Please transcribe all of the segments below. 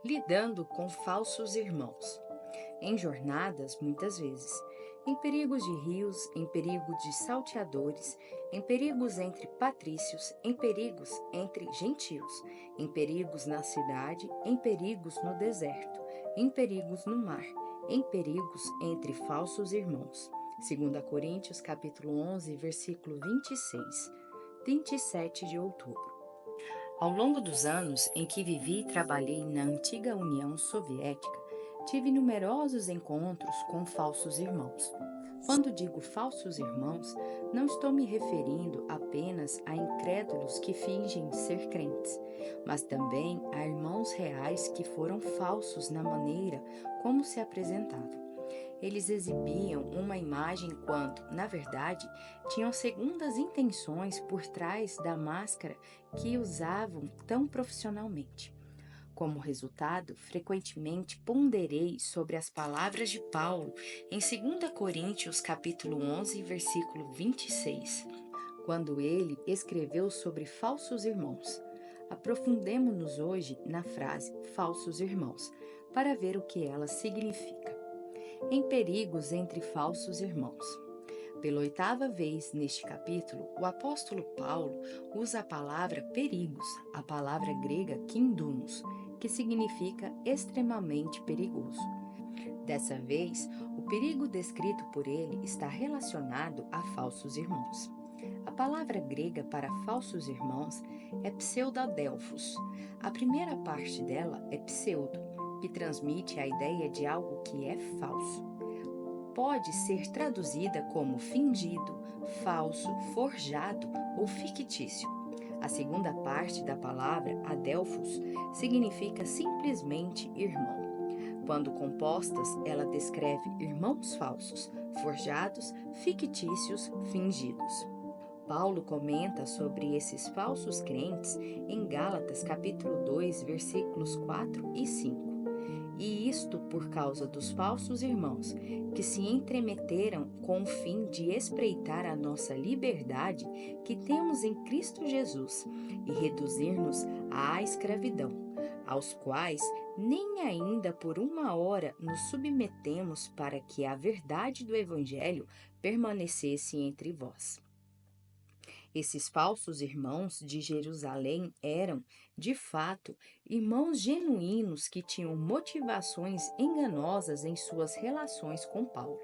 lidando com falsos irmãos, em jornadas, muitas vezes, em perigos de rios, em perigo de salteadores, em perigos entre patrícios, em perigos entre gentios, em perigos na cidade, em perigos no deserto, em perigos no mar, em perigos entre falsos irmãos. 2 capítulo 11, versículo 26, 27 de outubro. Ao longo dos anos em que vivi e trabalhei na antiga União Soviética, tive numerosos encontros com falsos irmãos. Quando digo falsos irmãos, não estou me referindo apenas a incrédulos que fingem ser crentes, mas também a irmãos reais que foram falsos na maneira como se apresentavam. Eles exibiam uma imagem quando, na verdade, tinham segundas intenções por trás da máscara que usavam tão profissionalmente. Como resultado, frequentemente ponderei sobre as palavras de Paulo em 2 Coríntios capítulo 11, versículo 26, quando ele escreveu sobre falsos irmãos. Aprofundemo-nos hoje na frase falsos irmãos, para ver o que ela significa. Em perigos entre falsos irmãos. Pela oitava vez neste capítulo, o apóstolo Paulo usa a palavra perigos, a palavra grega kindumos, que significa extremamente perigoso. Dessa vez, o perigo descrito por ele está relacionado a falsos irmãos. A palavra grega para falsos irmãos é pseudadelphos. A primeira parte dela é pseudo, que transmite a ideia de algo que é falso. Pode ser traduzida como fingido, falso, forjado ou fictício. A segunda parte da palavra adelphos significa simplesmente irmão. Quando compostas, ela descreve irmãos falsos, forjados, fictícios, fingidos. Paulo comenta sobre esses falsos crentes em Gálatas capítulo 2, versículos 4 e 5. E isto por causa dos falsos irmãos, que se entremeteram com o fim de espreitar a nossa liberdade que temos em Cristo Jesus e reduzir-nos à escravidão, aos quais nem ainda por uma hora nos submetemos para que a verdade do Evangelho permanecesse entre vós. Esses falsos irmãos de Jerusalém eram, de fato, irmãos genuínos que tinham motivações enganosas em suas relações com Paulo.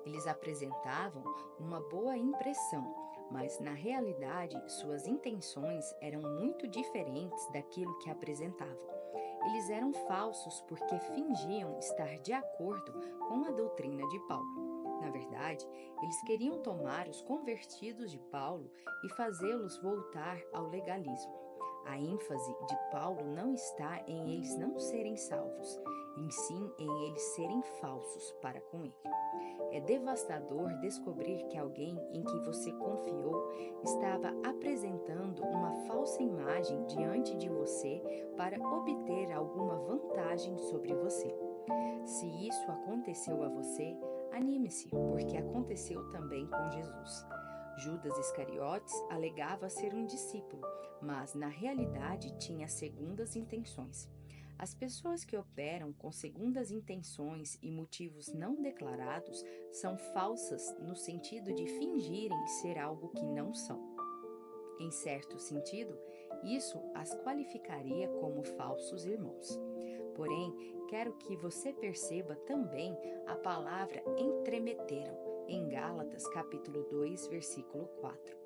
Eles apresentavam uma boa impressão, mas na realidade suas intenções eram muito diferentes daquilo que apresentavam. Eles eram falsos porque fingiam estar de acordo com a doutrina de Paulo. Na verdade, eles queriam tomar os convertidos de Paulo e fazê-los voltar ao legalismo. A ênfase de Paulo não está em eles não serem salvos, e sim em eles serem falsos para com ele. É devastador descobrir que alguém em que você confiou estava apresentando uma falsa imagem diante de você para obter alguma vantagem sobre você. Se isso aconteceu a você, anime-se, porque aconteceu também com Jesus. Judas Iscariotes alegava ser um discípulo, mas na realidade tinha segundas intenções. As pessoas que operam com segundas intenções e motivos não declarados são falsas no sentido de fingirem ser algo que não são. Em certo sentido, isso as qualificaria como falsos irmãos. Porém, quero que você perceba também a palavra entremeteram em Gálatas capítulo 2, versículo 4,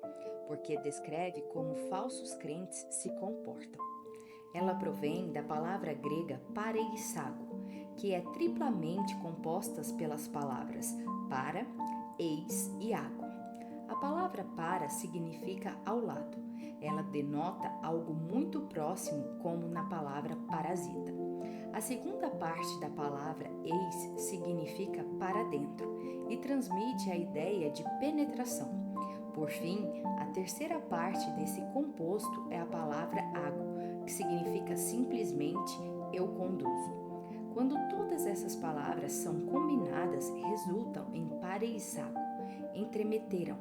porque descreve como falsos crentes se comportam. Ela provém da palavra grega pareisago, que é triplamente composta pelas palavras para, eis e ago. A palavra para significa ao lado. Ela denota algo muito próximo, como na palavra parasita. A segunda parte da palavra eis significa para dentro e transmite a ideia de penetração. Por fim, a terceira parte desse composto é a palavra ago, que significa simplesmente eu conduzo. Quando todas essas palavras são combinadas, resultam em pareisago, entremeteram,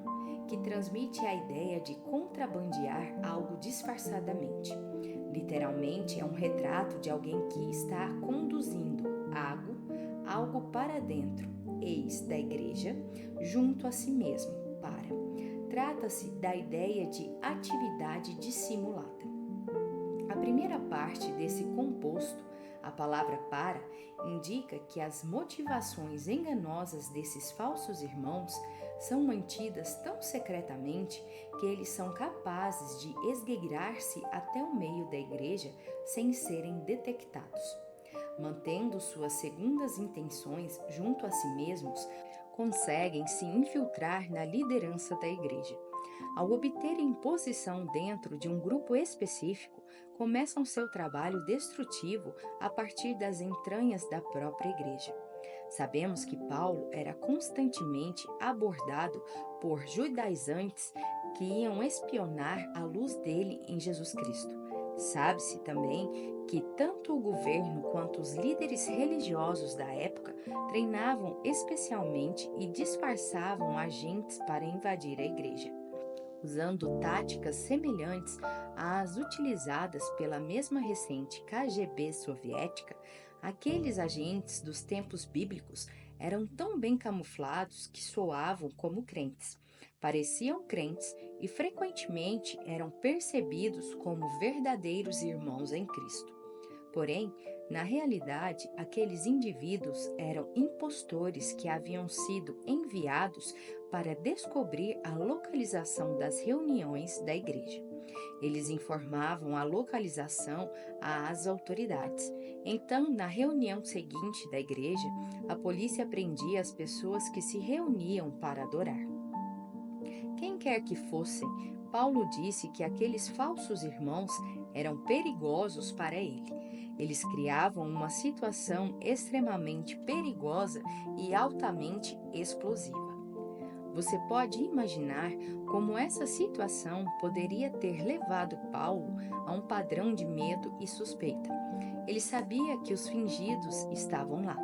que transmite a ideia de contrabandear algo disfarçadamente. Literalmente, é um retrato de alguém que está conduzindo algo para dentro, eis da igreja, junto a si mesmo, para. Trata-se da ideia de atividade dissimulada. A primeira parte desse composto, a palavra para, indica que as motivações enganosas desses falsos irmãos são mantidas tão secretamente que eles são capazes de esgueirar-se até o meio da igreja sem serem detectados. Mantendo suas segundas intenções junto a si mesmos, conseguem se infiltrar na liderança da igreja. Ao obterem posição dentro de um grupo específico, começam seu trabalho destrutivo a partir das entranhas da própria igreja. Sabemos que Paulo era constantemente abordado por judaizantes que iam espionar a luz dele em Jesus Cristo. Sabe-se também que tanto o governo quanto os líderes religiosos da época treinavam especialmente e disfarçavam agentes para invadir a igreja. Usando táticas semelhantes às utilizadas pela mesma recente KGB soviética, aqueles agentes dos tempos bíblicos eram tão bem camuflados que soavam como crentes. Pareciam crentes e frequentemente eram percebidos como verdadeiros irmãos em Cristo. Porém, na realidade, aqueles indivíduos eram impostores que haviam sido enviados para descobrir a localização das reuniões da igreja. Eles informavam a localização às autoridades. Então, na reunião seguinte da igreja, a polícia prendia as pessoas que se reuniam para adorar. Quem quer que fossem, Paulo disse que aqueles falsos irmãos eram perigosos para ele. Eles criavam uma situação extremamente perigosa e altamente explosiva. Você pode imaginar como essa situação poderia ter levado Paulo a um padrão de medo e suspeita. Ele sabia que os fingidos estavam lá,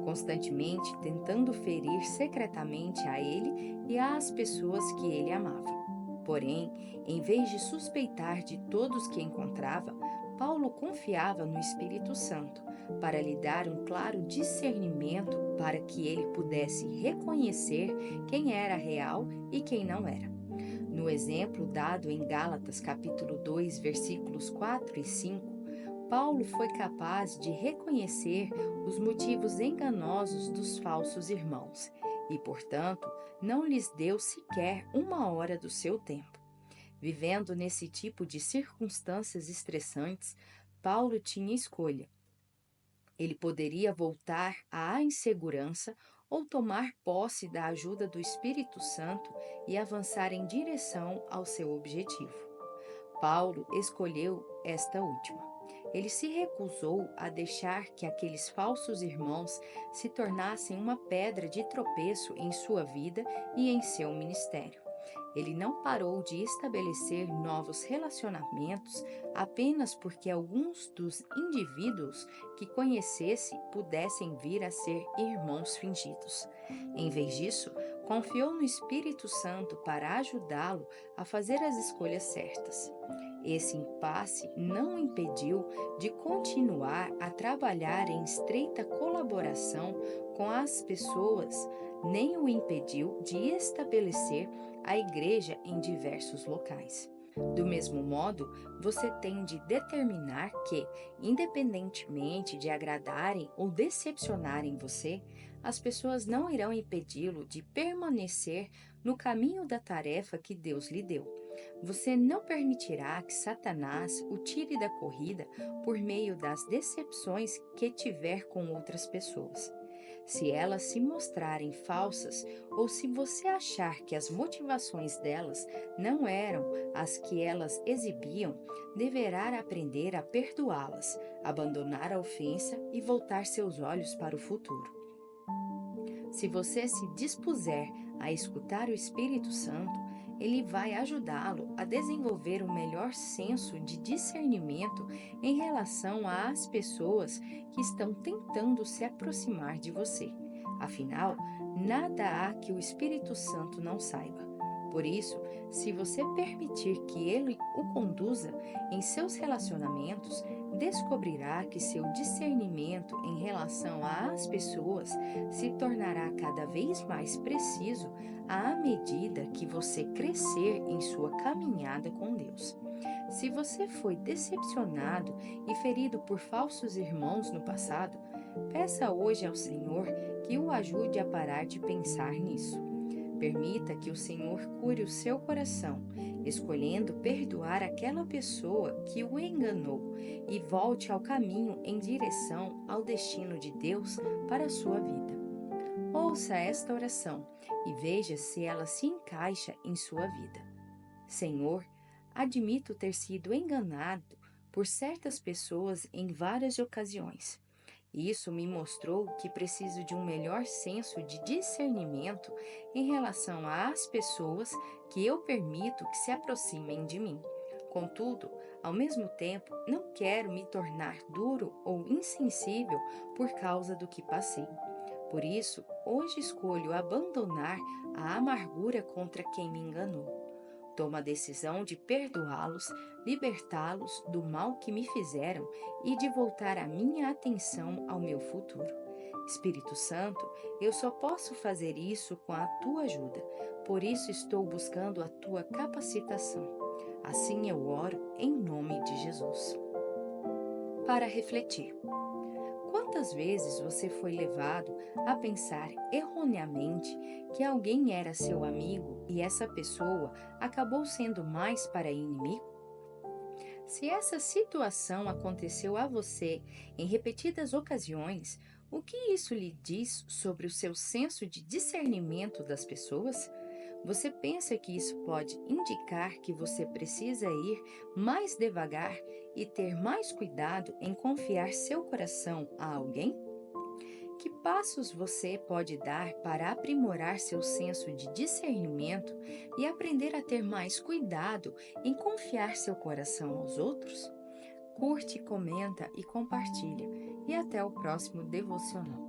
constantemente tentando ferir secretamente a ele e às pessoas que ele amava. Porém, em vez de suspeitar de todos que encontrava, Paulo confiava no Espírito Santo para lhe dar um claro discernimento para que ele pudesse reconhecer quem era real e quem não era. No exemplo dado em Gálatas capítulo 2, versículos 4 e 5, Paulo foi capaz de reconhecer os motivos enganosos dos falsos irmãos e, portanto, não lhes deu sequer uma hora do seu tempo. Vivendo nesse tipo de circunstâncias estressantes, Paulo tinha escolha. Ele poderia voltar à insegurança ou tomar posse da ajuda do Espírito Santo e avançar em direção ao seu objetivo. Paulo escolheu esta última. Ele se recusou a deixar que aqueles falsos irmãos se tornassem uma pedra de tropeço em sua vida e em seu ministério. Ele não parou de estabelecer novos relacionamentos apenas porque alguns dos indivíduos que conhecesse pudessem vir a ser irmãos fingidos. Em vez disso, confiou no Espírito Santo para ajudá-lo a fazer as escolhas certas. Esse impasse não o impediu de continuar a trabalhar em estreita colaboração com as pessoas, nem o impediu de estabelecer a igreja em diversos locais. Do mesmo modo, você tem de determinar que, independentemente de agradarem ou decepcionarem você, as pessoas não irão impedi-lo de permanecer no caminho da tarefa que Deus lhe deu. Você não permitirá que Satanás o tire da corrida por meio das decepções que tiver com outras pessoas. Se elas se mostrarem falsas ou se você achar que as motivações delas não eram as que elas exibiam, deverá aprender a perdoá-las, abandonar a ofensa e voltar seus olhos para o futuro. Se você se dispuser a escutar o Espírito Santo, ele vai ajudá-lo a desenvolver um melhor senso de discernimento em relação às pessoas que estão tentando se aproximar de você. Afinal, nada há que o Espírito Santo não saiba. Por isso, se você permitir que ele o conduza em seus relacionamentos, descobrirá que seu discernimento em relação às pessoas se tornará cada vez mais preciso à medida que você crescer em sua caminhada com Deus. Se você foi decepcionado e ferido por falsos irmãos no passado, peça hoje ao Senhor que o ajude a parar de pensar nisso. Permita que o Senhor cure o seu coração, escolhendo perdoar aquela pessoa que o enganou e volte ao caminho em direção ao destino de Deus para a sua vida. Ouça esta oração e veja se ela se encaixa em sua vida. Senhor, admito ter sido enganado por certas pessoas em várias ocasiões. Isso me mostrou que preciso de um melhor senso de discernimento em relação às pessoas que eu permito que se aproximem de mim. Contudo, ao mesmo tempo, não quero me tornar duro ou insensível por causa do que passei. Por isso, hoje escolho abandonar a amargura contra quem me enganou. Tomo a decisão de perdoá-los, libertá-los do mal que me fizeram e de voltar a minha atenção ao meu futuro. Espírito Santo, eu só posso fazer isso com a tua ajuda, por isso estou buscando a tua capacitação. Assim eu oro em nome de Jesus. Para refletir. Quantas vezes você foi levado a pensar erroneamente que alguém era seu amigo e essa pessoa acabou sendo mais para inimigo? Se essa situação aconteceu a você em repetidas ocasiões, o que isso lhe diz sobre o seu senso de discernimento das pessoas? Você pensa que isso pode indicar que você precisa ir mais devagar e ter mais cuidado em confiar seu coração a alguém? Que passos você pode dar para aprimorar seu senso de discernimento e aprender a ter mais cuidado em confiar seu coração aos outros? Curte, comenta e compartilha. E até o próximo devocional.